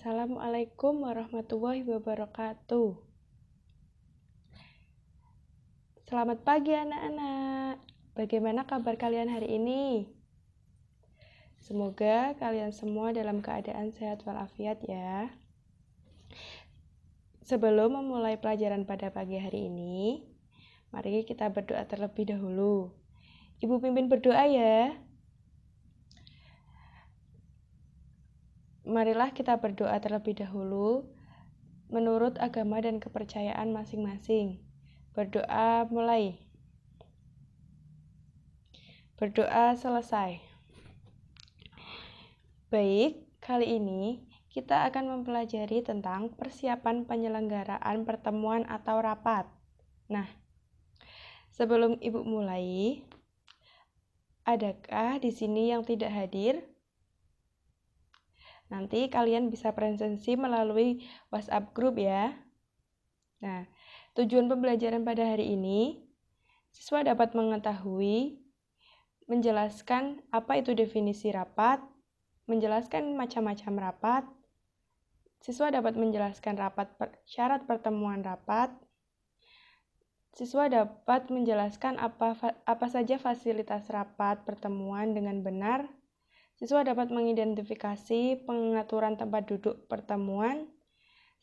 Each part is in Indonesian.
Assalamualaikum warahmatullahi wabarakatuh. Selamat pagi anak-anak. Bagaimana kabar kalian hari ini? Semoga kalian semua dalam keadaan sehat walafiat ya. Sebelum memulai pelajaran pada pagi hari ini, mari kita berdoa terlebih dahulu. Ibu pimpin berdoa ya. Marilah kita berdoa terlebih dahulu menurut agama dan kepercayaan masing-masing. Berdoa mulai. Berdoa selesai. Baik, kali ini kita akan mempelajari tentang persiapan penyelenggaraan pertemuan atau rapat. Nah, sebelum Ibu mulai, adakah di sini yang tidak hadir? Nanti kalian bisa presensi melalui WhatsApp group ya. Nah, tujuan pembelajaran pada hari ini, siswa dapat mengetahui, menjelaskan apa itu definisi rapat, menjelaskan macam-macam rapat. Siswa dapat menjelaskan syarat pertemuan rapat. Siswa dapat menjelaskan apa saja fasilitas rapat pertemuan dengan benar. Siswa dapat mengidentifikasi pengaturan tempat duduk pertemuan.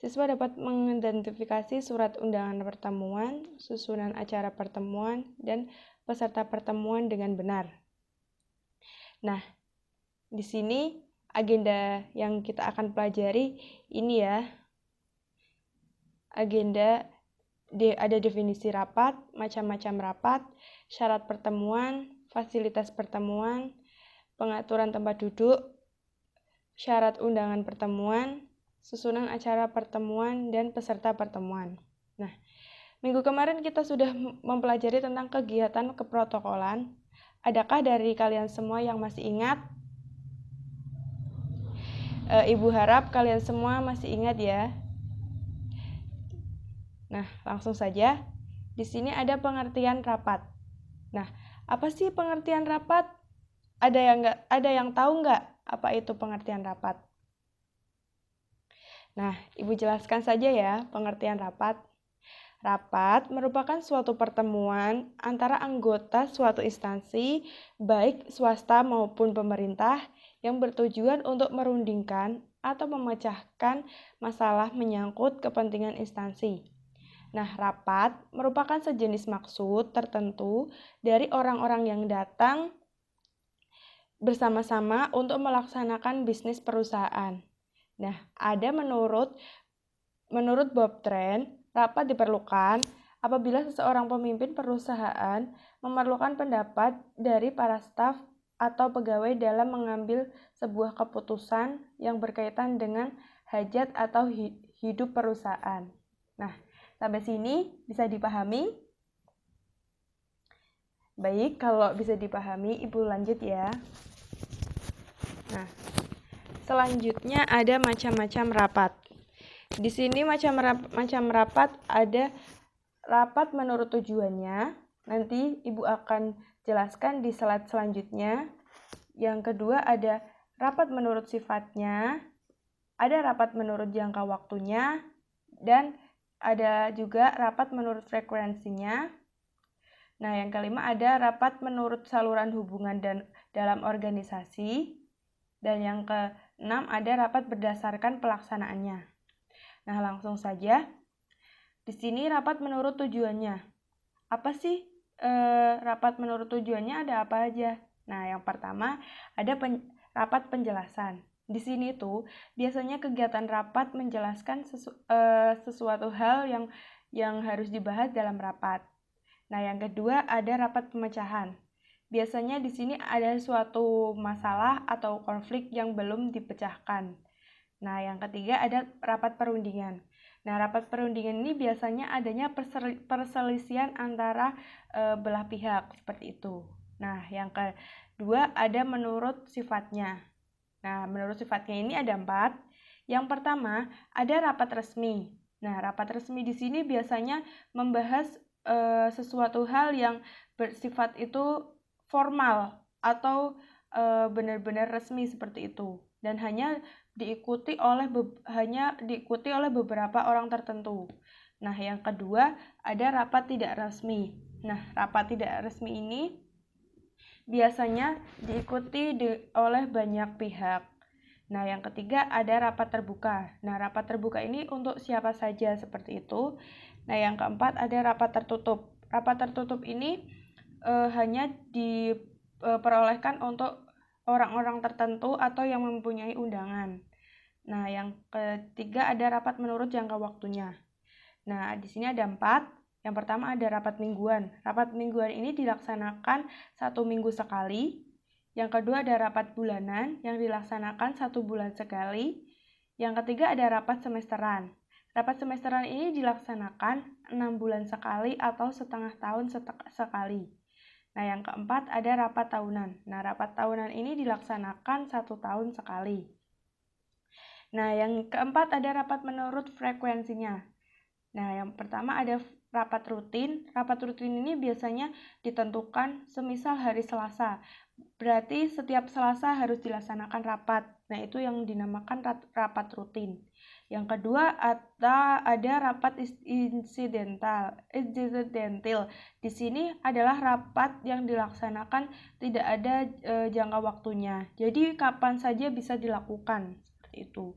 Siswa dapat mengidentifikasi surat undangan pertemuan, susunan acara pertemuan, dan peserta pertemuan dengan benar. Nah, di sini agenda yang kita akan pelajari ini ya. Agenda ada definisi rapat, macam-macam rapat, syarat pertemuan, fasilitas pertemuan, pengaturan tempat duduk, syarat undangan pertemuan, susunan acara pertemuan, dan peserta pertemuan. Nah, minggu kemarin kita sudah mempelajari tentang kegiatan keprotokolan. Adakah dari kalian semua yang masih ingat? Ibu harap kalian semua masih ingat ya. Nah, langsung saja. Di sini ada pengertian rapat. Nah, apa sih pengertian rapat? Ada yang tahu nggak apa itu pengertian rapat? Nah, Ibu jelaskan saja ya pengertian rapat. Rapat merupakan suatu pertemuan antara anggota suatu instansi, baik swasta maupun pemerintah, yang bertujuan untuk merundingkan atau memecahkan masalah menyangkut kepentingan instansi. Nah, rapat merupakan sejenis maksud tertentu dari orang-orang yang datang bersama-sama untuk melaksanakan bisnis perusahaan. Nah, ada menurut Bob Trent, rapat diperlukan apabila seseorang pemimpin perusahaan memerlukan pendapat dari para staf atau pegawai dalam mengambil sebuah keputusan yang berkaitan dengan hajat atau hidup perusahaan. Nah, sampai sini bisa dipahami? Baik, kalau bisa dipahami, Ibu lanjut ya. Nah, selanjutnya ada macam-macam rapat. Di sini macam rapat ada rapat menurut tujuannya. Nanti Ibu akan jelaskan di slide selanjutnya. Yang kedua ada rapat menurut sifatnya, ada rapat menurut jangka waktunya, dan ada juga rapat menurut frekuensinya. Nah, yang kelima ada rapat menurut saluran hubungan dan dalam organisasi. Dan yang keenam ada rapat berdasarkan pelaksanaannya. Nah, langsung saja. Di sini rapat menurut tujuannya. Apa sih rapat menurut tujuannya, ada apa aja? Nah, yang pertama ada rapat penjelasan. Di sini tuh biasanya kegiatan rapat menjelaskan sesuatu hal yang harus dibahas dalam rapat. Nah, yang kedua ada rapat pemecahan. Biasanya di sini ada suatu masalah atau konflik yang belum dipecahkan. Nah, yang ketiga ada rapat perundingan. Nah, rapat perundingan ini biasanya adanya perselisihan antara belah pihak seperti itu. Nah, yang kedua ada menurut sifatnya. Nah, menurut sifatnya ini ada 4. Yang pertama ada rapat resmi. Nah, rapat resmi di sini biasanya membahas sesuatu hal yang bersifat itu formal atau benar-benar resmi seperti itu, dan hanya hanya diikuti oleh beberapa orang tertentu. Nah, yang kedua ada rapat tidak resmi. Nah, rapat tidak resmi ini biasanya diikuti oleh banyak pihak. Nah, yang ketiga ada rapat terbuka. Nah, rapat terbuka ini untuk siapa saja seperti itu. Nah, yang keempat ada rapat tertutup. Rapat tertutup ini hanya diperolehkan untuk orang-orang tertentu atau yang mempunyai undangan. Nah, yang ketiga ada rapat menurut jangka waktunya. Nah, di sini ada 4. Yang pertama ada rapat mingguan. Rapat mingguan ini dilaksanakan 1 minggu sekali. Yang kedua ada rapat bulanan yang dilaksanakan 1 bulan sekali. Yang ketiga ada rapat semesteran. Rapat semesteran ini dilaksanakan 6 bulan sekali atau setengah tahun sekali. Nah, yang keempat ada rapat tahunan. Nah, rapat tahunan ini dilaksanakan 1 tahun sekali. Nah, yang keempat ada rapat menurut frekuensinya. Nah, yang pertama ada rapat rutin. Rapat rutin ini biasanya ditentukan semisal hari Selasa. Berarti setiap Selasa harus dilaksanakan rapat. Nah, itu yang dinamakan rapat rutin. Yang kedua ada rapat insidental. Di sini adalah rapat yang dilaksanakan tidak ada jangka waktunya. Jadi kapan saja bisa dilakukan seperti itu.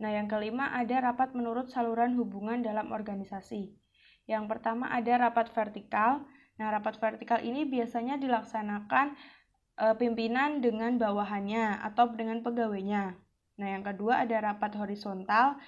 Nah, yang kelima ada rapat menurut saluran hubungan dalam organisasi. Yang pertama ada rapat vertikal. Nah, rapat vertikal ini biasanya dilaksanakan pimpinan dengan bawahannya atau dengan pegawainya. Nah, yang kedua ada rapat horizontal.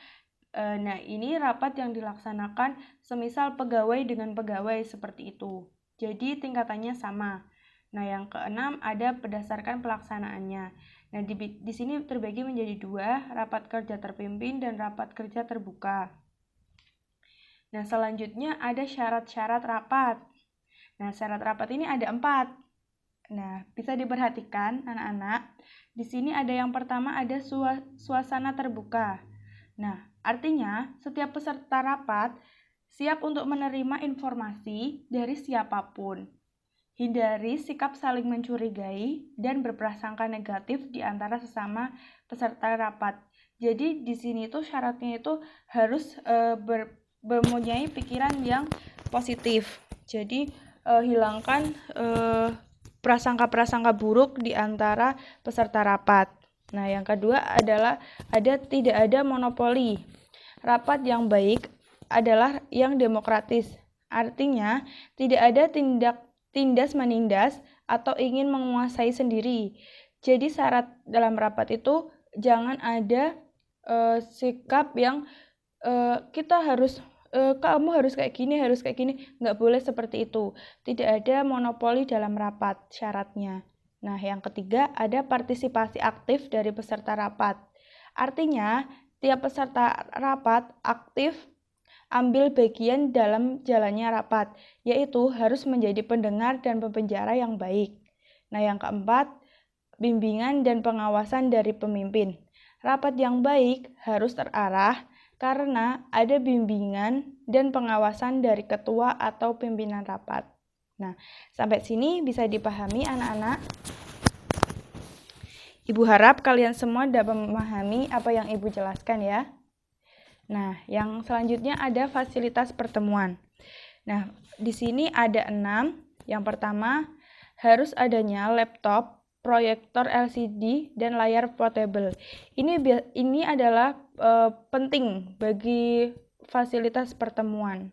Nah, ini rapat yang dilaksanakan semisal pegawai dengan pegawai seperti itu. Jadi tingkatannya sama. Nah, yang keenam ada berdasarkan pelaksanaannya. Nah, di sini terbagi menjadi 2, rapat kerja terpimpin dan rapat kerja terbuka. Nah, selanjutnya ada syarat-syarat rapat. Nah, syarat rapat ini ada 4. Nah, bisa diperhatikan anak-anak. Di sini ada yang pertama ada suasana terbuka. Nah, artinya setiap peserta rapat siap untuk menerima informasi dari siapapun. Hindari sikap saling mencurigai dan berprasangka negatif di antara sesama peserta rapat. Jadi di sini tuh syaratnya itu harus mempunyai pikiran yang positif. Jadi hilangkan prasangka-prasangka buruk di antara peserta rapat. Nah, yang kedua adalah tidak ada monopoli. Rapat yang baik adalah yang demokratis. Artinya, tidak ada tindas menindas atau ingin menguasai sendiri. Jadi syarat dalam rapat itu jangan ada sikap yang kamu harus kayak gini, nggak boleh seperti itu. Tidak ada monopoli dalam rapat syaratnya. Nah, yang ketiga ada partisipasi aktif dari peserta rapat. Artinya, tiap peserta rapat aktif ambil bagian dalam jalannya rapat, yaitu harus menjadi pendengar dan pembicara yang baik. Nah, yang keempat, bimbingan dan pengawasan dari pemimpin. Rapat yang baik harus terarah karena ada bimbingan dan pengawasan dari ketua atau pimpinan rapat. Nah, sampai sini bisa dipahami anak-anak? Ibu harap kalian semua dapat memahami apa yang Ibu jelaskan ya. Nah, yang selanjutnya ada fasilitas pertemuan. Nah, di sini ada 6. Yang pertama, harus adanya laptop, proyektor LCD, dan layar portable. Ini adalah penting bagi fasilitas pertemuan.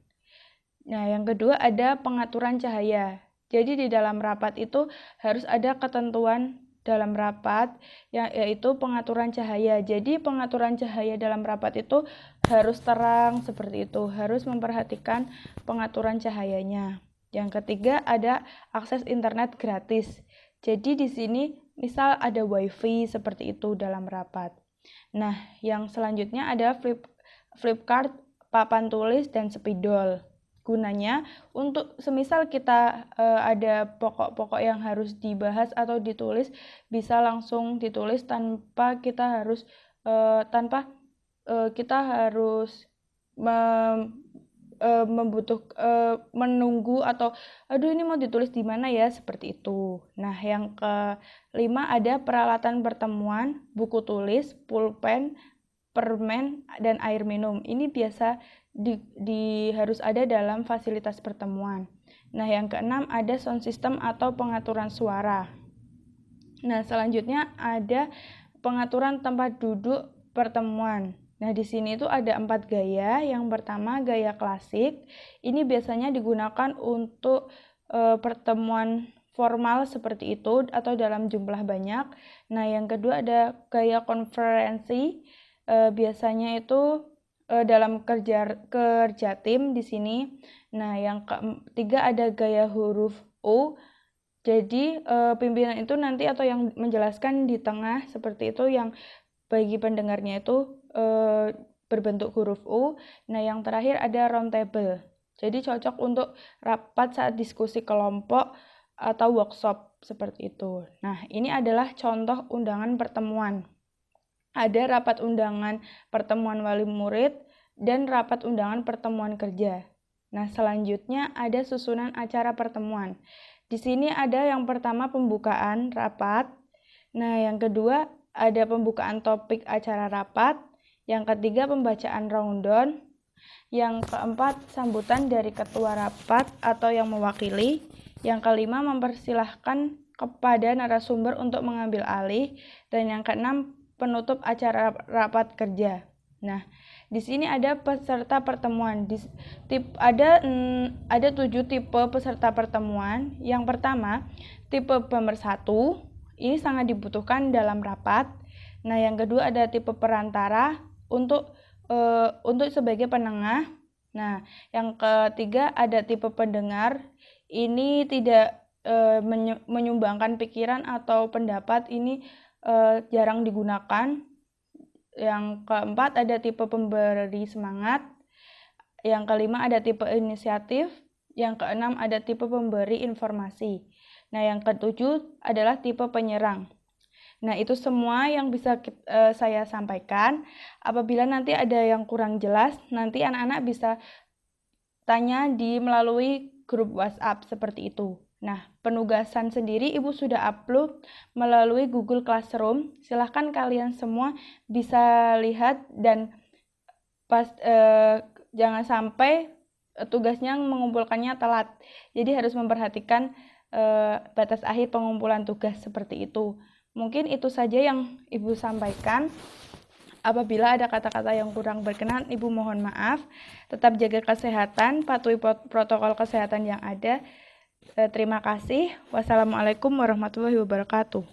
Nah, yang kedua ada pengaturan cahaya. Jadi di dalam rapat itu harus ada ketentuan dalam rapat yaitu pengaturan cahaya. Jadi pengaturan cahaya dalam rapat itu harus terang seperti itu, harus memperhatikan pengaturan cahayanya. Yang ketiga ada akses internet gratis. Jadi di sini misal ada wifi seperti itu dalam rapat. Nah, yang selanjutnya ada flipchart, papan tulis, dan spidol. Gunanya untuk semisal kita ada pokok-pokok yang harus dibahas atau ditulis, bisa langsung ditulis tanpa kita harus menunggu atau aduh ini mau ditulis di mana ya, seperti itu. Nah, yang kelima ada peralatan pertemuan, buku tulis, pulpen, permen, dan air minum. Ini biasa harus ada dalam fasilitas pertemuan. Nah, yang keenam ada sound system atau pengaturan suara. Nah, selanjutnya ada pengaturan tempat duduk pertemuan. Nah, di sini itu ada 4 gaya. Yang pertama, gaya klasik. Ini biasanya digunakan untuk pertemuan formal seperti itu atau dalam jumlah banyak. Nah, yang kedua ada gaya konferensi. Biasanya itu dalam kerja tim di sini. Nah, yang ketiga ada gaya huruf U. Jadi pimpinan itu nanti atau yang menjelaskan di tengah seperti itu, yang bagi pendengarnya itu berbentuk huruf U. Nah, yang terakhir ada round table. Jadi cocok untuk rapat saat diskusi kelompok atau workshop seperti itu. Nah, ini adalah contoh undangan pertemuan. Ada rapat undangan pertemuan wali murid dan rapat undangan pertemuan kerja. Nah, selanjutnya ada susunan acara pertemuan. Di sini ada yang pertama pembukaan rapat. Nah, yang kedua ada pembukaan topik acara rapat. Yang ketiga pembacaan rundown. Yang keempat sambutan dari ketua rapat atau yang mewakili. Yang kelima mempersilahkan kepada narasumber untuk mengambil alih. Dan yang keenam penutup acara rapat kerja. Nah, di sini ada peserta pertemuan. Ada 7 tipe peserta pertemuan. Yang pertama, tipe pemersatu. Ini sangat dibutuhkan dalam rapat. Nah, yang kedua ada tipe perantara untuk sebagai penengah. Nah, yang ketiga ada tipe pendengar. Ini tidak menyumbangkan pikiran atau pendapat. Ini jarang digunakan. Yang keempat ada tipe pemberi semangat. Yang kelima ada tipe inisiatif. Yang keenam ada tipe pemberi informasi. Nah, yang ketujuh adalah tipe penyerang. Nah, itu semua yang bisa saya sampaikan. Apabila nanti ada yang kurang jelas, nanti anak-anak bisa tanya melalui grup WhatsApp seperti itu. Nah, penugasan sendiri Ibu sudah upload melalui Google Classroom. Silahkan kalian semua bisa lihat dan jangan sampai tugasnya mengumpulkannya telat. Jadi harus memperhatikan batas akhir pengumpulan tugas seperti itu. Mungkin itu saja yang Ibu sampaikan. Apabila ada kata-kata yang kurang berkenan, Ibu mohon maaf. Tetap jaga kesehatan, patuhi protokol kesehatan yang ada. Terima kasih. Wassalamualaikum warahmatullahi wabarakatuh.